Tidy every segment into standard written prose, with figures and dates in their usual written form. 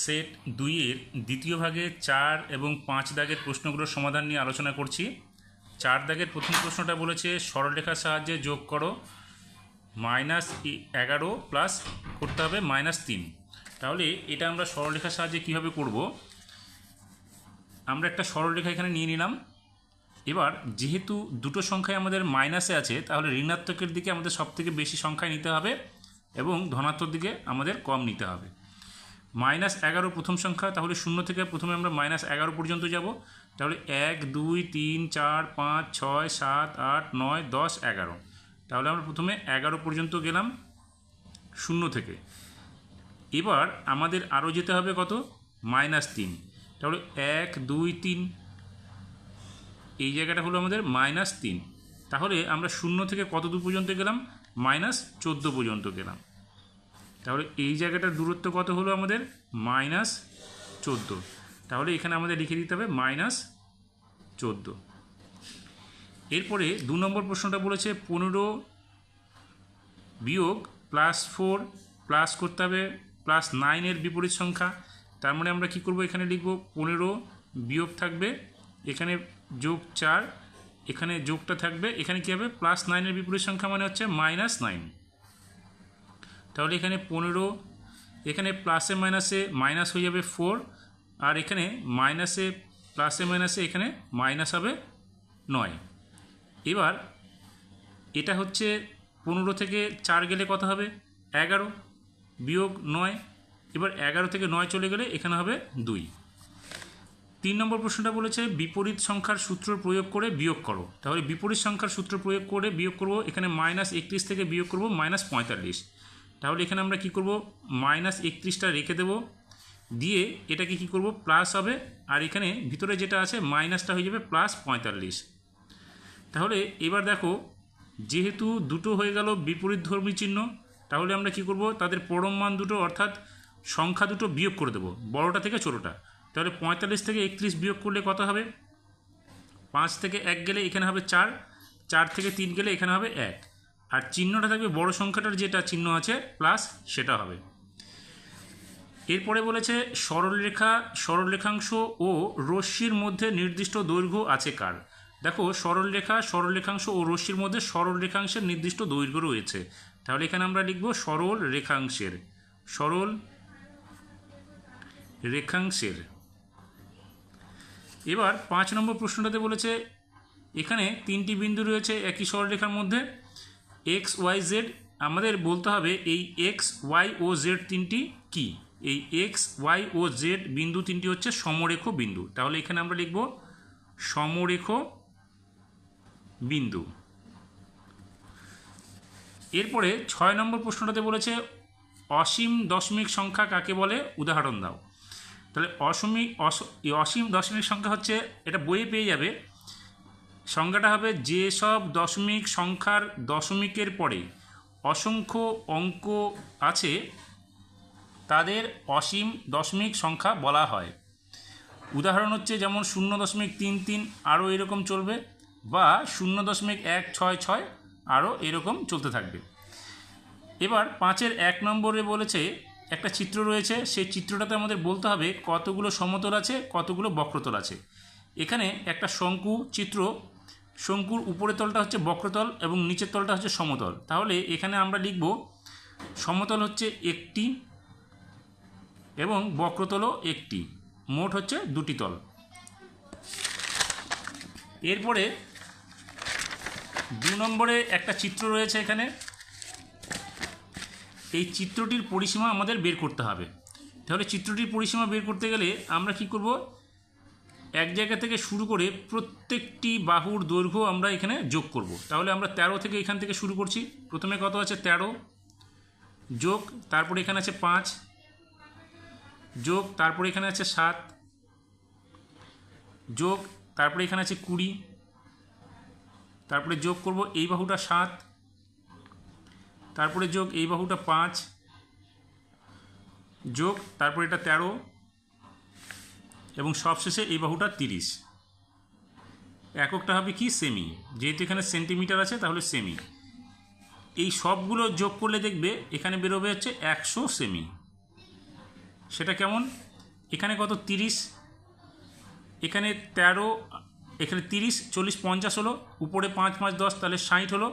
Set 2-এর দ্বিতীয় ভাগে 4 এবং 5 দাগের প্রশ্নগুলোর সমাধান নিয়ে আলোচনা করছি। 4 দাগের প্রথম প্রশ্নটা বলেছে সরলরেখার সাহায্যে যোগ করো -11 প্লাস করতে হবে -3। তাহলে এটা আমরা সরলরেখার সাহায্যে কীভাবে করব? আমরা একটা সরলরেখা এখানে নিয়ে নিলাম। এবার যেহেতু দুটো সংখ্যায় আমাদের মাইনাসে আছে, তাহলে ঋণাত্মকের দিকে আমাদের সবথেকে বেশি সংখ্যায় নিতে হবে এবং ধনাত্মক দিকে আমাদের কম নিতে হবে। -11 প্রথম সংখ্যা, তাহলে 0 থেকে প্রথমে আমরা -11 পর্যন্ত যাব। তাহলে 1 2 3 4 5 6 7 8 9 10 11। তাহলে আমরা প্রথমে 11 পর্যন্ত গেলাম 0 থেকে। এবার আমাদের আরও যেতে হবে কত? -3। তাহলে 1 2 3, এই জায়গাটা হলো আমাদের -3। তাহলে আমরা 0 থেকে কত দূর পর্যন্ত গেলাম? -14 পর্যন্ত গেলাম। তাহলে এই জায়গাটার দূরত্ব কত হলো আমাদের? -14। তাহলে এখানে আমাদের লিখে দিতে হবে -14। এরপরে 2 নম্বর প্রশ্নটা বলেছে 15 বিয়োগ +4 প্লাস করতে হবে +9 এর বিপরীত সংখ্যা। তার মানে আমরা কি করব? এখানে লিখব 15 বিয়োগ থাকবে, এখানে যোগ 4, এখানে যোগটা থাকবে, এখানে কী হবে? +9 এর বিপরীত সংখ্যা মানে হচ্ছে -9। তাহলে এখানে 15, এখানে প্লাসে মাইনাসে মাইনাস হয়ে যাবে 4, আর এখানে মাইনাসে প্লাসে মাইনাসে এখানে মাইনাস হবে 9। এবার এটা হচ্ছে 15 থেকে 4 গেলে কত হবে? 11 বিয়োগ 9। এবার 11 থেকে 9 চলে গেলে এখানে হবে 2। 3 নম্বর প্রশ্নটা বলেছে বিপরীত সংখ্যার সূত্র প্রয়োগ করে বিয়োগ করো। তাহলে বিপরীত সংখ্যার সূত্র প্রয়োগ করে বিয়োগ করব। এখানে -31 থেকে বিয়োগ করব -45। তাহলে এখানে আমরা কি করব? -31টা রেখে দেব, দিয়ে এটাকে কি করব? প্লাস হবে, আর এখানে ভিতরে যেটা আছে মাইনাসটা হয়ে যাবে +45। তাহলে এবার দেখো, যেহেতু দুটো হয়ে গেল বিপরীতধর্মী চিহ্ন, তাহলে আমরা কি করব? তাদের পরম মান দুটো অর্থাৎ সংখ্যা দুটো বিয়োগ করে দেব, বড়টা থেকে ছোটোটা। তাহলে 45 থেকে 31 বিয়োগ করলে কত হবে? 5 থেকে 1 গেলে এখানে হবে 4, 4 থেকে 3 গেলে এখানে হবে 1, আর চিহ্নটা থাকবে বড় সংখ্যাটার যেটা চিহ্ন আছে প্লাস, সেটা হবে। এরপরে বলেছে সরলরেখা, সরলরেখাংশ ও রশ্মির মধ্যে নির্দিষ্ট দৈর্ঘ্য আছে কার? দেখো, সরলরেখা, সরলরেখাংশ ও রশ্মির মধ্যে সরল রেখাংশের নির্দিষ্ট দৈর্ঘ্য রয়েছে। তাহলে এখানে আমরা লিখব সরল রেখাংশের, সরল রেখাংশের। এবার 5 নম্বর প্রশ্নটাতে বলেছে এখানে 3টি বিন্দু রয়েছে একই সরলরেখার মধ্যে, x y z। আমাদের বলতে হবে এই x y ও z তিনটি কি? এই x y ও z বিন্দু তিনটি হচ্ছে সমরেখ বিন্দু। তাহলে এখানে আমরা লিখব সমরেখ বিন্দু। এরপরে 6 নম্বর প্রশ্নটাতে বলেছে অসীম দশমিক সংখ্যা কাকে বলে? উদাহরণ দাও। তাহলে অসীম দশমিক সংখ্যা হচ্ছে, এটা বইয়ে পেয়ে যাবে, সংজ্ঞাটা হবে যেসব দশমিক সংখ্যার দশমিকের পরে অসংখ্য অঙ্ক আছে তাদের অসীম দশমিক সংখ্যা বলা হয়। উদাহরণ হচ্ছে যেমন 0.33, আরও এরকম চলবে, বা 0.166, আরও এরকম চলতে থাকবে। এবার 5-এর 1 নম্বরে বলেছে একটা চিত্র রয়েছে, সেই চিত্রটাতে আমাদের বলতে হবে কতগুলো সমতল আছে, কতগুলো বক্রতল আছে। এখানে একটা শঙ্কু চিত্র, শঙ্কুর উপরের তলটা হচ্ছে বক্রতল এবং নিচের তলটা হচ্ছে সমতল। তাহলে এখানে আমরা লিখব সমতল হচ্ছে একটি এবং বক্রতলও একটি, মোট হচ্ছে 2টি তল। এরপরে 2 নম্বরে একটা চিত্র রয়েছে এখানে, এই চিত্রটির পরিসীমা আমাদের বের করতে হবে। তাহলে চিত্রটির পরিসীমা বের করতে গেলে আমরা কি করব? এক জায়গা থেকে শুরু করে প্রত্যেকটি বাহুর দৈর্ঘ্য আমরা এখানে যোগ করব। তাহলে আমরা 13 থেকে এখান থেকে শুরু করছি। প্রথমে কত আছে? 13 যোগ, তারপরে এখানে আছে 5 যোগ, তারপরে এখানে আছে 7 যোগ, তারপরে এখানে আছে 20, তারপরে যোগ করব এই বাহুটা 7, তারপরে যোগ এই বাহুটা 5 যোগ, তারপরে এটা 13 এবং সবশেষে এই বাহুটা 30। এককটা হবে কি? সেমি। যেহেতু এখানে সেন্টিমিটার আছে তাহলে সেমি। এই সবগুলো যোগ করলে দেখবে এখানে বেরোবে হচ্ছে 100 সেমি। সেটা কেমন? এখানে কত 30, এখানে 13, এখানে 30, 40, 50 হলো, উপরে 5, 5, 10 তাহলে 60 হলো,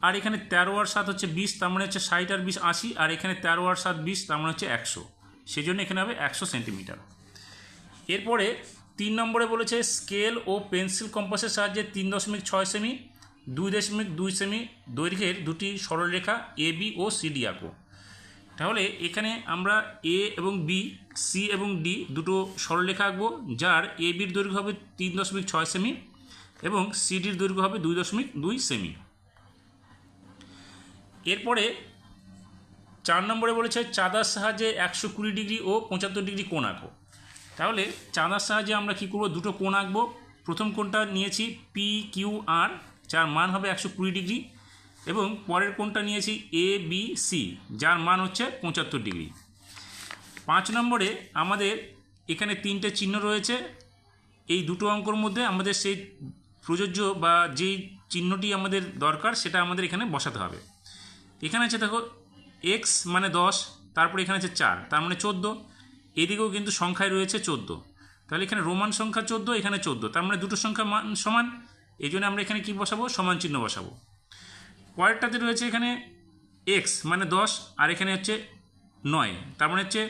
আর এখানে 13 আর 7 হচ্ছে 20, তার মানে হচ্ছে 60 আর 20 80, আর এখানে 13 আর 7 20, তার মানে হচ্ছে 100, সেই জন্য এখানে হবে 100 সেন্টিমিটার। এরপরে 3 নম্বরে বলেছে স্কেল ও পেন্সিল কম্পাসের সাহায্যে 3.6 সেমি 2.2 সেমি দৈর্ঘ্যের দুটি সরলরেখা এ বি ও সিডি আঁকো। তাহলে এখানে আমরা এ এবং বি, সি এবং ডি দুটো সরলরেখা আঁকবো, যার এ বির দৈর্ঘ্য হবে 3.6 সেমি এবং সিডির দৈর্ঘ্য হবে 2.2 সেমি। এরপরে 4 নম্বরে বলেছে চাঁদার সাহায্যে 120 ডিগ্রি ও 75 ডিগ্রি কোণ আঁকো। তাহলে চাঁদার সাহায্যে আমরা কী করবো, দুটো কোণ আঁকবো। প্রথম কোণটা নিয়েছি পি কিউ আর, যার মান হবে 120 ডিগ্রি, এবং পরের কোণটা নিয়েছি এ বি সি, যার মান হচ্ছে 75 ডিগ্রি। 5 নম্বরে আমাদের এখানে 3টে চিহ্ন রয়েছে, এই দুটো অঙ্কর মধ্যে আমাদের সেই প্রযোজ্য বা যেই চিহ্নটি আমাদের দরকার সেটা আমাদের এখানে বসাতে হবে। এখানে আছে দেখো এক্স মানে 10, তারপরে এখানে আছে 4, তার মানে 14, এদিকেও কিন্তু সংখ্যায় রয়েছে 14, তাহলে এখানে রোমান সংখ্যা 14, এখানে 14, তার মানে দুটো সংখ্যা মান সমান, এই জন্য আমরা এখানে কী বসাবো, সমান চিহ্ন বসাবো। পরেরটাতে রয়েছে এখানে এক্স মানে 10, আর এখানে হচ্ছে 9, তার মানে হচ্ছে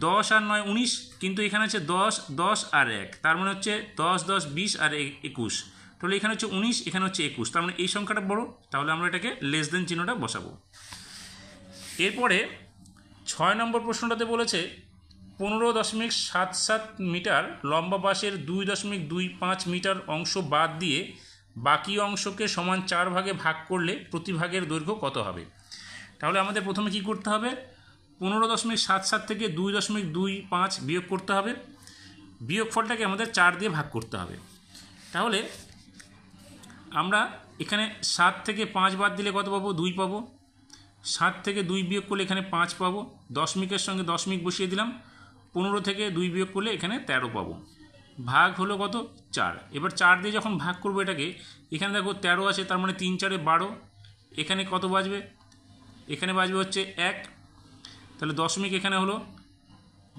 10 আর 9 19, কিন্তু এখানে হচ্ছে 10 10 আর 1, তার মানে হচ্ছে 10 10 20 আর 21, তাহলে এখানে হচ্ছে 19, এখানে হচ্ছে 21, তার মানে এই সংখ্যাটা বড়, তাহলে আমরা এটাকে লেস দেন চিহ্নটা বসাবো। এরপরে 6 নম্বর প্রশ্নটাতে বলেছে 15.77 মিটার লম্বা বাঁশের 2.25 মিটার অংশ বাদ দিয়ে বাকি অংশকে সমান 4 ভাগে ভাগ করলে প্রতি ভাগের দৈর্ঘ্য কত হবে। তাহলে আমাদের প্রথমে কি করতে হবে, 15.77 থেকে 2.25 বিয়োগ করতে হবে, বিয়োগফলটাকে আমাদের 4 দিয়ে ভাগ করতে হবে। তাহলে আমরা এখানে 7 থেকে 5 বাদ দিলে কত পাবো, 2 পাবো। 7 থেকে 2 বিয়োগ করলে এখানে 5 পাবো, দশমিকের সঙ্গে দশমিক বসিয়ে দিলাম, 15 থেকে 2 বিয়োগ করলে এখানে 13 পাবো, ভাগ হলো কত 4। এবার 4 দিয়ে যখন ভাগ করবো এটাকে, এখানে দেখো 13 আছে, তার মানে 3 4 12, এখানে কত বাজবে, এখানে বাজবে হচ্ছে 1, তাহলে দশমিক এখানে হলো,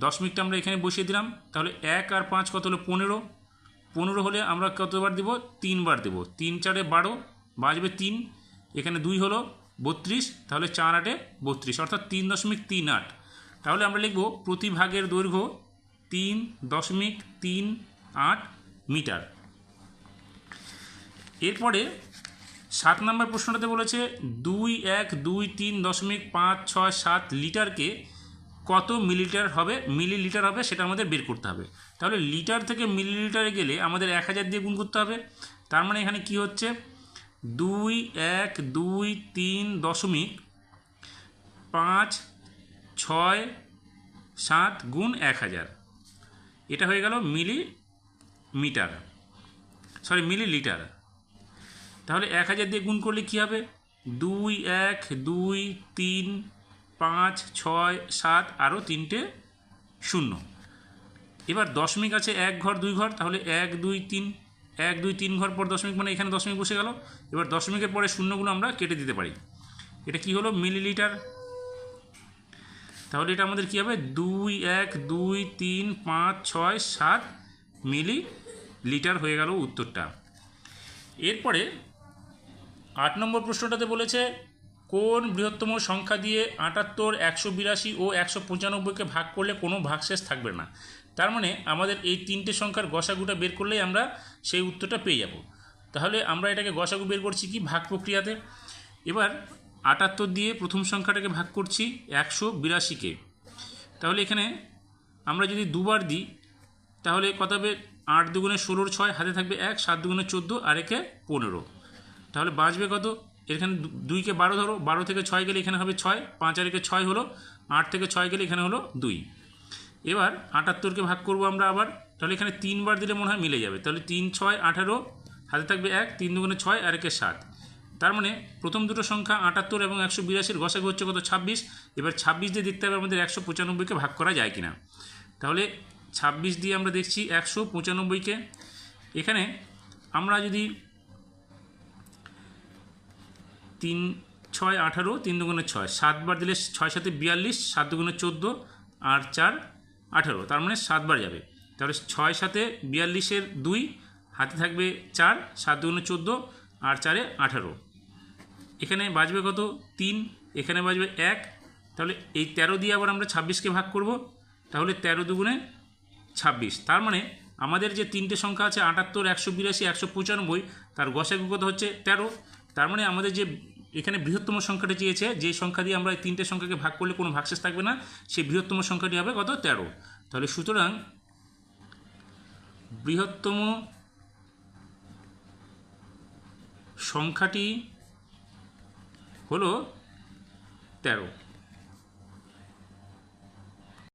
দশমিকটা আমরা এখানে বসিয়ে দিলাম, তাহলে 1 আর 5 কত হলো 15, 15 হলে আমরা কতবার দেবো, 3 বার দেবো, 3 4 12 বাজবে 3, এখানে 2 হলো 32, তাহলে 4 8 32, অর্থাৎ 3.38। তাহলে আমরা লিখব প্রতি ভাগের দৈর্ঘ্য 3.38 মিটার। এরপরে 7 নম্বর প্রশ্নটাতে বলেছে 2123.567 লিটারকে কত মিলিলিটার হবে, সেটা আমাদের বের করতে হবে। তাহলে লিটার থেকে মিলিলিটারে গেলে আমাদের 1000 দিয়ে গুণ করতে হবে, তার মানে এখানে কি হচ্ছে 2123.567 গুণ 1000, এটা হয়ে গেল মিলিলিটার। তাহলে 1000 দিয়ে গুণ করলে কী হবে, 2 1 2 3 5 6 7 আরও 3টে 0। এবার দশমিক আছে 1 ঘর 2 ঘর, তাহলে 1 2 3 1 2 3 ঘর পর দশমিক, মানে এখানে দশমিক বসে গেল। এবার দশমিকের পরে শূন্যগুলো আমরা কেটে দিতে পারি, এটা কি হলো মিলিলিটার। তাহলে এটা আমাদের কী হবে 2 1 2 3 5 6 7 মিলিলিটার হয়ে গেল উত্তরটা। এরপরে 8 নম্বর প্রশ্নটাতে বলেছে কোন বৃহত্তম সংখ্যা দিয়ে 78 182 ও 195কে ভাগ করলে কোনো ভাগশেষ থাকবে না। তার মানে আমাদের এই 3টে সংখ্যার গসাগুটা বের করলেই আমরা সেই উত্তরটা পেয়ে যাব। তাহলে আমরা এটাকে গসাগু বের করছি কি, ভাগ প্রক্রিয়াতে। এবার 78 দিয়ে প্রথম সংখ্যাটাকে ভাগ করছি 182কে, তাহলে এখানে আমরা যদি দুবার দিই তাহলে কত হবে, 8 দুগুণে 16 6, হাতে থাকবে 1, 7 দুগুণে 14 আর একে 15, তাহলে বাঁচবে কত, এখানে 2কে 12 ধরো, 12 থেকে 6 গেলে এখানে হবে 6, 5 আর একে 6 হলো, 8 থেকে 6 গেলে এখানে হলো 2। এবার 78কে ভাগ করবো আমরা আবার, তাহলে এখানে 3 বার দিলে মনে হয় মিলে যাবে, তাহলে 3 6 18, হাতে থাকবে 1, 3 দুগুণে 6 আর একে 7, তার মানে প্রথম দুটো সংখ্যা 78 এবং 182-র গসাগু হচ্ছে কত 26। এবার 26 দিয়ে দেখতে হবে আমাদের 195কে ভাগ করা যায় কিনা। তাহলে 26 দিয়ে আমরা দেখছি 195কে, এখানে আমরা যদি 3 6 18, 3 দুগুণে 6, 7 বার দিলে 6 7 42, 7 দুগুণে 14 আর 4 18, তার মানে 7 বার যাবে। তাহলে 6 7 42-এর 2, হাতে থাকবে 4, 7 2 14, আর 4 18। এখানে বাজবে কত? 3, এখানে বাজবে 1। তাহলে এই 13 দিয়ে আবার আমরা 26কে ভাগ করব, তাহলে 13 দুগুণে 26। তার মানে আমাদের যে তিনটে সংখ্যা আছে 78, 182, 195, তার গসাগু কত হচ্ছে 13। তার মানে আমাদের যে এখানে বৃহত্তম সংখ্যাটা চেয়েছে, যে সংখ্যা দিয়ে আমরা এই তিনটে সংখ্যাকে ভাগ করলে কোনো ভাগশেষ থাকবে না, সেই বৃহত্তম সংখ্যাটি হবে কত? 13। তাহলে সুতরাং বৃহত্তম সংখ্যাটি হলো 13।